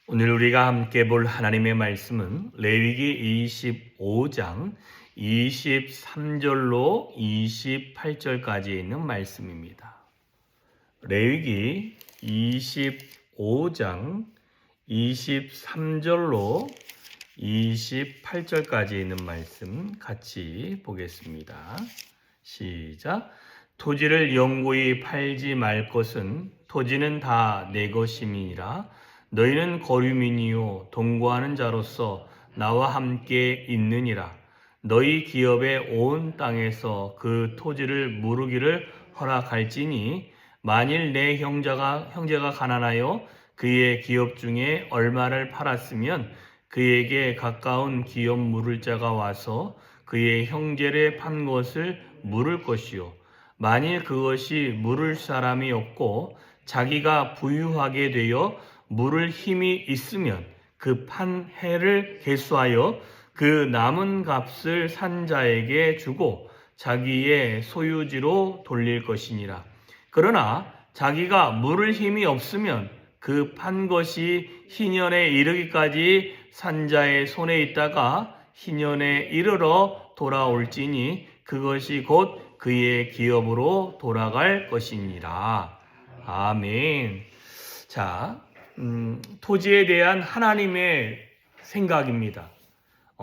오늘 우리가 함께 볼 하나님의 말씀은 레위기 25장 23절로 28절까지 있는 말씀입니다. 레위기 25장 23절로 28절까지 있는 말씀 같이 보겠습니다. 시작. 토지를 영구히 팔지 말 것은 토지는 다 내 것임이니라. 너희는 거류민이요 동거하는 자로서 나와 함께 있느니라. 너희 기업의 온 땅에서 그 토지를 무르기를 허락할지니 만일 내 형제가 가난하여 그의 기업 중에 얼마를 팔았으면 그에게 가까운 기업 물을 자가 와서 그의 형제를 판 것을 물을 것이요 만일 그것이 물을 사람이 없고 자기가 부유하게 되어 물을 힘이 있으면 그 판 해를 계수하여 그 남은 값을 산 자에게 주고 자기의 소유지로 돌릴 것이니라. 그러나 자기가 물을 힘이 없으면 그 판 것이 희년에 이르기까지 산 자의 손에 있다가 희년에 이르러 돌아올지니 그것이 곧 그의 기업으로 돌아갈 것이니라. 아멘. 자, 토지에 대한 하나님의 생각입니다.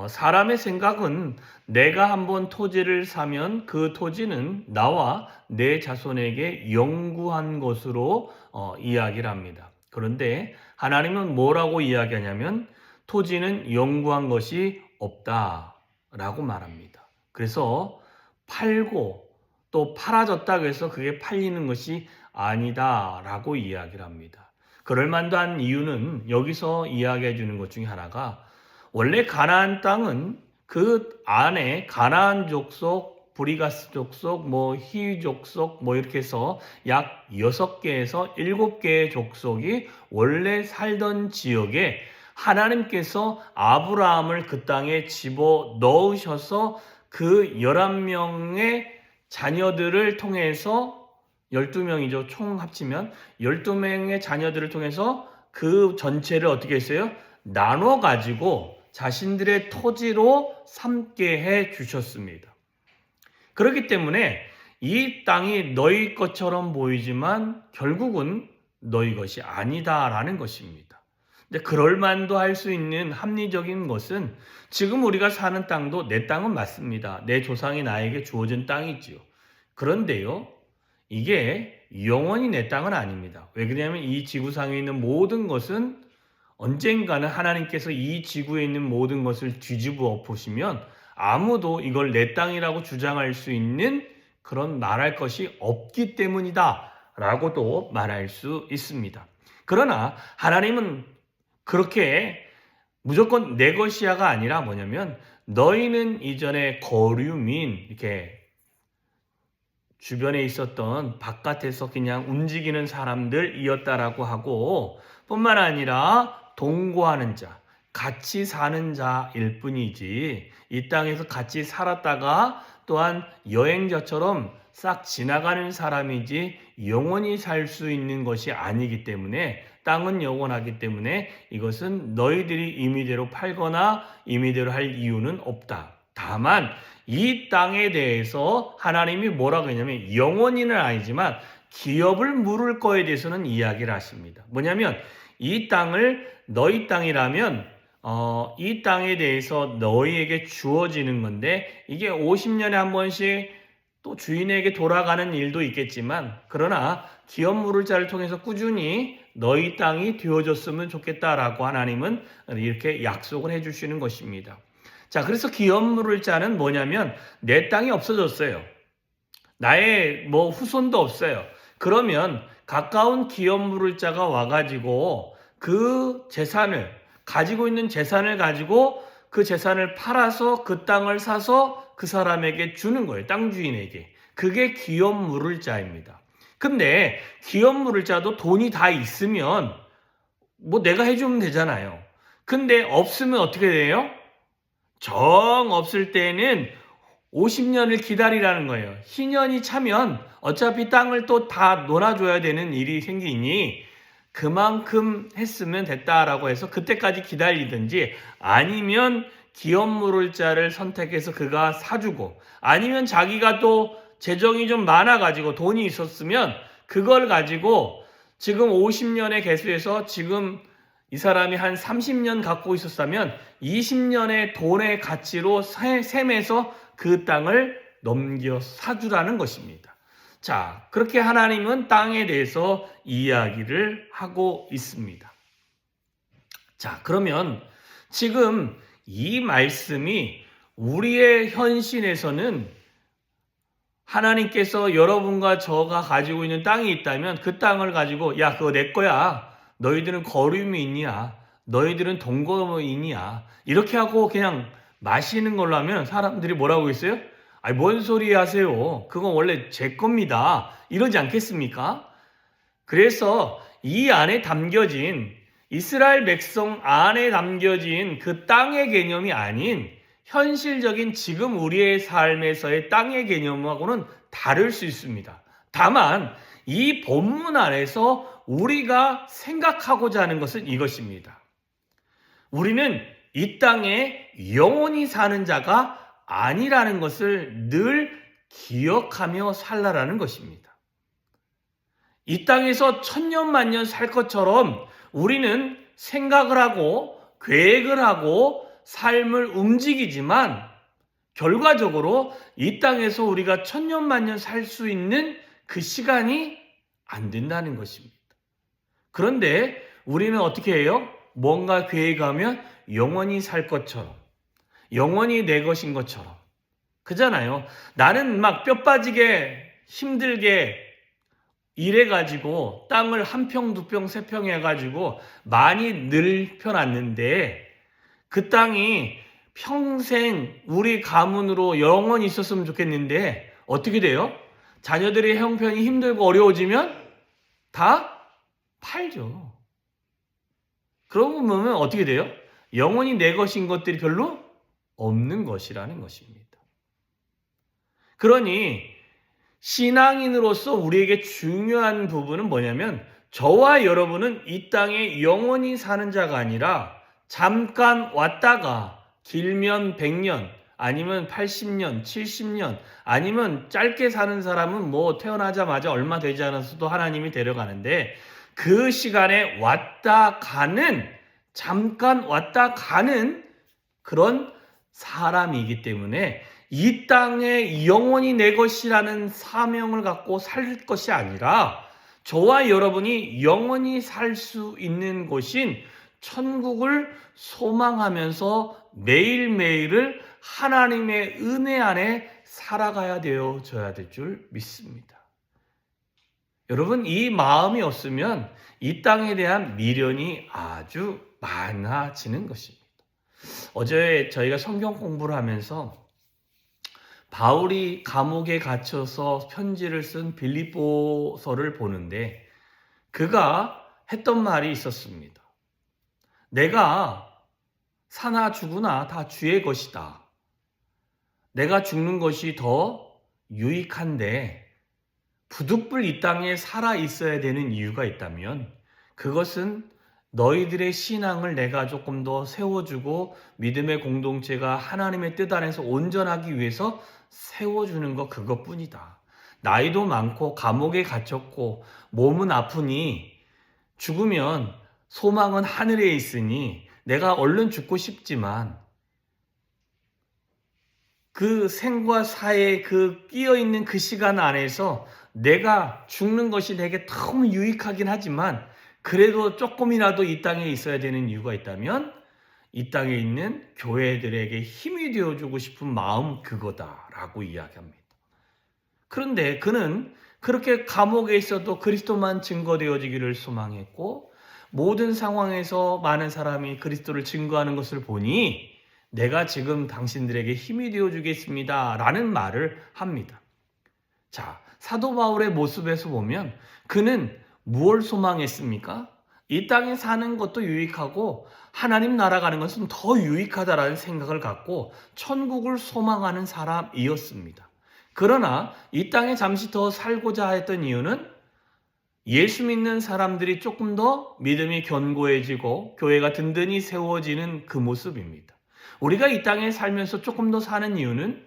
사람의 생각은 내가 한번 토지를 사면 그 토지는 나와 내 자손에게 영구한 것으로 이야기를 합니다. 그런데 하나님은 뭐라고 이야기하냐면 토지는 영구한 것이 없다라고 말합니다. 그래서 팔고 또 팔아졌다고 해서 그게 팔리는 것이 아니다라고 이야기를 합니다. 그럴 만한 이유는 여기서 이야기해 주는 것 중에 하나가 원래 가나안 땅은 그 안에 가나안 족속, 브리가스 족속, 히위 족속 이렇게 해서 약 6개에서 7개의 족속이 원래 살던 지역에 하나님께서 아브라함을 그 땅에 집어 넣으셔서 그 11명의 자녀들을 통해서 12명이죠. 총 합치면 12명의 자녀들을 통해서 그 전체를 어떻게 했어요? 나눠 가지고 자신들의 토지로 삼게 해 주셨습니다. 그렇기 때문에 이 땅이 너희 것처럼 보이지만 결국은 너희 것이 아니다라는 것입니다. 근데 그럴 만도 할 수 있는 합리적인 것은 지금 우리가 사는 땅도 내 땅은 맞습니다. 내 조상이 나에게 주어진 땅이지요. 그런데요, 이게 영원히 내 땅은 아닙니다. 왜 그러냐면 이 지구상에 있는 모든 것은 언젠가는 하나님께서 이 지구에 있는 모든 것을 뒤집어 보시면 아무도 이걸 내 땅이라고 주장할 수 있는 그런 말할 것이 없기 때문이다 라고도 말할 수 있습니다. 그러나 하나님은 그렇게 무조건 내 것이야가 아니라 뭐냐면 너희는 이전에 거류민 이렇게 주변에 있었던 바깥에서 그냥 움직이는 사람들이었다라고 하고 뿐만 아니라 동거하는 자, 같이 사는 자일 뿐이지 이 땅에서 같이 살았다가 또한 여행자처럼 싹 지나가는 사람이지 영원히 살 수 있는 것이 아니기 때문에 땅은 영원하기 때문에 이것은 너희들이 임의대로 팔거나 임의대로 할 이유는 없다. 다만 이 땅에 대해서 하나님이 뭐라고 했냐면 영원히는 아니지만 기업을 물을 거에 대해서는 이야기를 하십니다. 뭐냐면 이 땅을 너희 땅이라면 이 땅에 대해서 너희에게 주어지는 건데 이게 50년에 한 번씩 또 주인에게 돌아가는 일도 있겠지만 그러나 기업 물을 자를 통해서 꾸준히 너희 땅이 되어졌으면 좋겠다라고 하나님은 이렇게 약속을 해주시는 것입니다. 자, 그래서 기업 물을 자는 뭐냐면 내 땅이 없어졌어요. 나의 후손도 없어요. 그러면 가까운 기업 물을 자가 와가지고 그 재산을 가지고 있는 재산을 가지고 그 재산을 팔아서 그 땅을 사서 그 사람에게 주는 거예요. 땅 주인에게. 그게 기업 물을 자입니다. 근데 기업 물을 자도 돈이 다 있으면 내가 해주면 되잖아요. 근데 없으면 어떻게 돼요? 정 없을 때는 50년을 기다리라는 거예요. 희년이 차면 어차피 땅을 또 다 놀아줘야 되는 일이 생기니 그만큼 했으면 됐다라고 해서 그때까지 기다리든지, 아니면 기업무를자를 선택해서 그가 사주고, 아니면 자기가 또 재정이 좀 많아가지고 돈이 있었으면 그걸 가지고 지금 50년의 개수에서 지금 이 사람이 한 30년 갖고 있었다면 20년의 돈의 가치로 셈해서 그 땅을 넘겨 사주라는 것입니다. 자, 그렇게 하나님은 땅에 대해서 이야기를 하고 있습니다. 자, 그러면 지금 이 말씀이 우리의 현실에서는 하나님께서 여러분과 저가 가지고 있는 땅이 있다면 그 땅을 가지고, 야, 그거 내 거야. 너희들은 거름이 있냐? 너희들은 동거인이야? 이렇게 하고 그냥 마시는 걸로 하면 사람들이 뭐라고 했어요? 아니, 뭔 소리 하세요? 그건 원래 제 겁니다. 이러지 않겠습니까? 그래서 이 안에 담겨진, 이스라엘 백성 안에 담겨진 그 땅의 개념이 아닌 현실적인 지금 우리의 삶에서의 땅의 개념하고는 다를 수 있습니다. 다만 이 본문 안에서 우리가 생각하고자 하는 것은 이것입니다. 우리는 이 땅에 영원히 사는 자가 아니라는 것을 늘 기억하며 살라라는 것입니다. 이 땅에서 천년 만년 살 것처럼 우리는 생각을 하고 계획을 하고 삶을 움직이지만 결과적으로 이 땅에서 우리가 천년 만년 살 수 있는 그 시간이 안 된다는 것입니다. 그런데 우리는 어떻게 해요? 뭔가 계획하면 영원히 살 것처럼, 영원히 내 것인 것처럼. 그잖아요. 나는 막 뼈 빠지게 힘들게 일해가지고 땅을 한 평, 두 평, 세 평 해가지고 많이 늘펴놨는데 그 땅이 평생 우리 가문으로 영원히 있었으면 좋겠는데 어떻게 돼요? 자녀들의 형편이 힘들고 어려워지면 다 팔죠. 그러고 보면 어떻게 돼요? 영원히 내 것인 것들이 별로 없는 것이라는 것입니다. 그러니 신앙인으로서 우리에게 중요한 부분은 뭐냐면 저와 여러분은 이 땅에 영원히 사는 자가 아니라 잠깐 왔다가 길면 100년 아니면 80년, 70년 아니면 짧게 사는 사람은 뭐 태어나자마자 얼마 되지 않아서도 하나님이 데려가는데 그 시간에 왔다 가는, 잠깐 왔다 가는 그런 사람이기 때문에 이 땅에 영원히 내 것이라는 사명을 갖고 살 것이 아니라 저와 여러분이 영원히 살 수 있는 곳인 천국을 소망하면서 매일매일을 하나님의 은혜 안에 살아가야 되어져야 될 줄 믿습니다. 여러분, 이 마음이 없으면 이 땅에 대한 미련이 아주 많아지는 것입니다. 어제 저희가 성경 공부를 하면서 바울이 감옥에 갇혀서 편지를 쓴 빌립보서를 보는데 그가 했던 말이 있었습니다. 내가 사나 죽으나 다 주의 것이다. 내가 죽는 것이 더 유익한데 부득불 이 땅에 살아 있어야 되는 이유가 있다면 그것은 너희들의 신앙을 내가 조금 더 세워주고 믿음의 공동체가 하나님의 뜻 안에서 온전하기 위해서 세워주는 것 그것뿐이다. 나이도 많고 감옥에 갇혔고 몸은 아프니 죽으면 소망은 하늘에 있으니 내가 얼른 죽고 싶지만 그 생과 사에 그 끼어있는 그 시간 안에서 내가 죽는 것이 내게 너무 유익하긴 하지만 그래도 조금이라도 이 땅에 있어야 되는 이유가 있다면 이 땅에 있는 교회들에게 힘이 되어주고 싶은 마음 그거다라고 이야기합니다. 그런데 그는 그렇게 감옥에 있어도 그리스도만 증거되어지기를 소망했고 모든 상황에서 많은 사람이 그리스도를 증거하는 것을 보니 내가 지금 당신들에게 힘이 되어주겠습니다 라는 말을 합니다. 자, 사도 바울의 모습에서 보면 그는 무엇을 소망했습니까? 이 땅에 사는 것도 유익하고 하나님 나라 가는 것은 더 유익하다라는 생각을 갖고 천국을 소망하는 사람이었습니다. 그러나 이 땅에 잠시 더 살고자 했던 이유는 예수 믿는 사람들이 조금 더 믿음이 견고해지고 교회가 든든히 세워지는 그 모습입니다. 우리가 이 땅에 살면서 조금 더 사는 이유는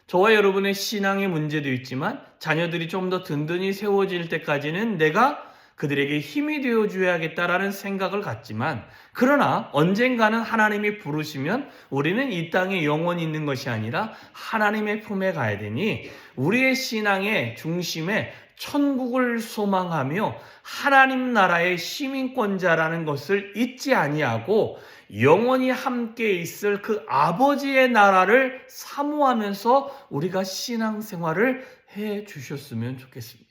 저와 여러분의 신앙의 문제도 있지만 자녀들이 좀 더 든든히 세워질 때까지는 내가 그들에게 힘이 되어줘야겠다라는 생각을 갖지만, 그러나 언젠가는 하나님이 부르시면 우리는 이 땅에 영원히 있는 것이 아니라 하나님의 품에 가야 되니 우리의 신앙의 중심에 천국을 소망하며 하나님 나라의 시민권자라는 것을 잊지 아니하고 영원히 함께 있을 그 아버지의 나라를 사모하면서 우리가 신앙생활을 해 주셨으면 좋겠습니다.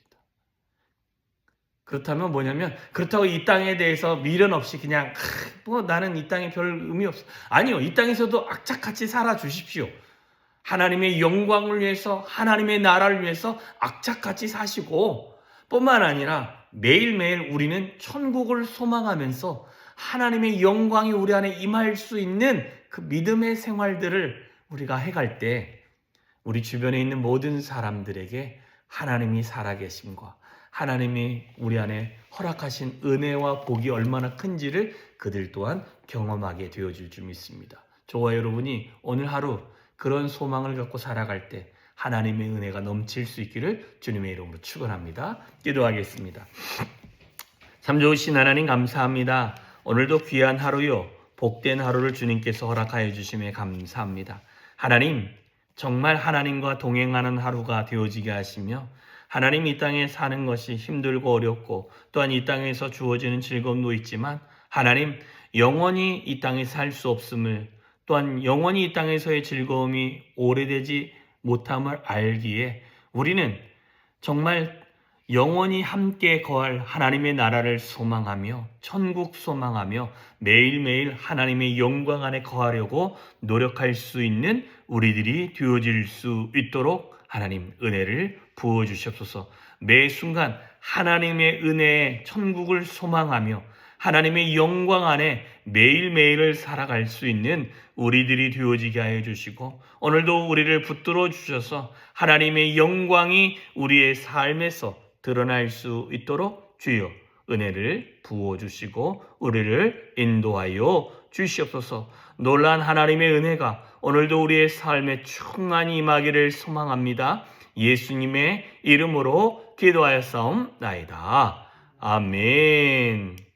그렇다면 뭐냐면, 그렇다고 이 땅에 대해서 미련 없이 그냥 나는 이 땅에 별 의미 없어. 아니요. 이 땅에서도 악착같이 살아 주십시오. 하나님의 영광을 위해서, 하나님의 나라를 위해서 악착같이 사시고, 뿐만 아니라 매일매일 우리는 천국을 소망하면서 하나님의 영광이 우리 안에 임할 수 있는 그 믿음의 생활들을 우리가 해갈 때 우리 주변에 있는 모든 사람들에게 하나님이 살아계심과 하나님이 우리 안에 허락하신 은혜와 복이 얼마나 큰지를 그들 또한 경험하게 되어질 줄 믿습니다. 저와 여러분이 오늘 하루 그런 소망을 갖고 살아갈 때 하나님의 은혜가 넘칠 수 있기를 주님의 이름으로 축원합니다. 기도하겠습니다. 참 좋으신 하나님 감사합니다. 오늘도 귀한 하루요, 복된 하루를 주님께서 허락하여 주심에 감사합니다. 하나님, 정말 하나님과 동행하는 하루가 되어지게 하시며 하나님 이 땅에 사는 것이 힘들고 어렵고 또한 이 땅에서 주어지는 즐거움도 있지만 하나님 영원히 이 땅에 살 수 없음을, 또한 영원히 이 땅에서의 즐거움이 오래되지 못함을 알기에 우리는 정말 영원히 함께 거할 하나님의 나라를 소망하며 천국 소망하며 매일매일 하나님의 영광 안에 거하려고 노력할 수 있는 우리들이 되어질 수 있도록 하나님 은혜를 부어주시옵소서. 매 순간 하나님의 은혜의 천국을 소망하며 하나님의 영광 안에 매일매일을 살아갈 수 있는 우리들이 되어지게 하여 주시고, 오늘도 우리를 붙들어 주셔서 하나님의 영광이 우리의 삶에서 드러날 수 있도록 주여 은혜를 부어주시고 우리를 인도하여 주시옵소서. 놀란 하나님의 은혜가 오늘도 우리의 삶에 충만히 임하기를 소망합니다. 예수님의 이름으로 기도하였사옵나이다. 아멘.